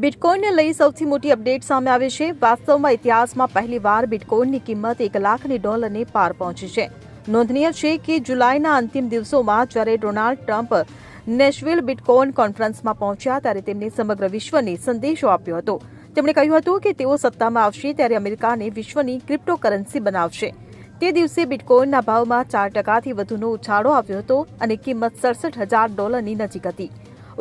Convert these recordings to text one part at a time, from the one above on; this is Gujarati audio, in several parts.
બિટકોઇનને લઈ સૌથી મોટી અપડેટ સામે આવી છે। વાસ્તવમાં ઇતિહાસમાં પહેલીવાર બિટકોઇનની કિંમત $1 લાખને પાર પહોંચી છે। નોંધનીય છે કે જુલાઈના અંતિમ દિવસોમાં જ્યારે ડોનાલ્ડ ટ્રમ્પ નેશવિલ બિટકોઇન કોન્ફરન્સમાં પહોંચ્યા ત્યારે તેમણે સમગ્ર વિશ્વને સંદેશો આપ્યો હતો। તેમણે કહ્યું હતું કે તેઓ સત્તામાં આવશે ત્યારે અમેરિકાને વિશ્વની ક્રિપ્ટોકરન્સી બનાવશે। તે દિવસે બિટકોઇનના ભાવમાં 4%થી વધુનો ઉછાળો આવ્યો હતો અને કિંમત $67,000 નજીક હતી।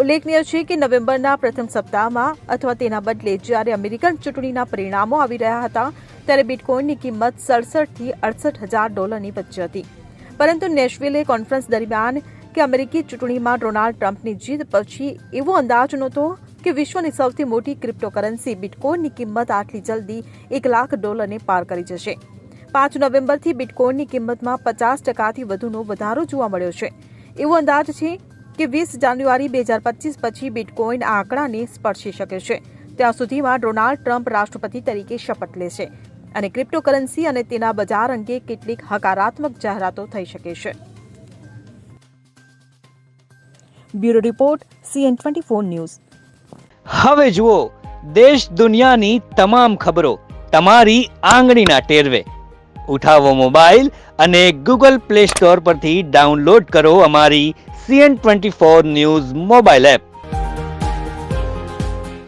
ઉલ્લેખનીય છે કે નવેમ્બરના પ્રથમ સપ્તાહમાં અથવા તેના બદલે જ્યારે અમેરિકન ચૂંટણીના પરિણામો આવી રહ્યા હતા ત્યારે બિટકોઇનની કિંમત $67,000 થી $68,000 વચ્ચે હતી। પરંતુ નેશવિલે કોન્ફરન્સ દરમિયાન કે અમેરિકી ચૂંટણીમાં ડોનાલ્ડ ટ્રમ્પની જીત પછી એવો અંદાજ નહોતો કે વિશ્વની સૌથી મોટી ક્રિપ્ટોકરન્સી બિટકોઇનની કિંમત આટલી જલ્દી $1 લાખ પાર કરી જશે। 5 નવેમ્બરથી બિટકોઇનની કિંમતમાં 50%થી વધુનો વધારો જોવા મળ્યો છે। એવો અંદાજ છે કે 20 જાન્યુઆરી 2025 પછી બિટકોઇન આ આંકડાને સ્પર્શી શકે છે। ત્યાં સુધીમાં ડોનાલ્ડ ટ્રમ્પ રાષ્ટ્રપતિ તરીકે શપથ લેશે અને ક્રિપ્ટોકરન્સી અને તેના બજાર અંગે કેટલીક હકારાત્મક જાહેરાતો થઈ શકે છે। Bureau report CN24 news. હવે જુઓ દેશ દુનિયાની તમામ ખબરો તમારી આંગળીના ટેરવે। ઉઠાવો મોબાઈલ અને Google Play Store પરથી ડાઉનલોડ કરો અમારી CN24 ન્યૂઝ મોબાઈલ એપ।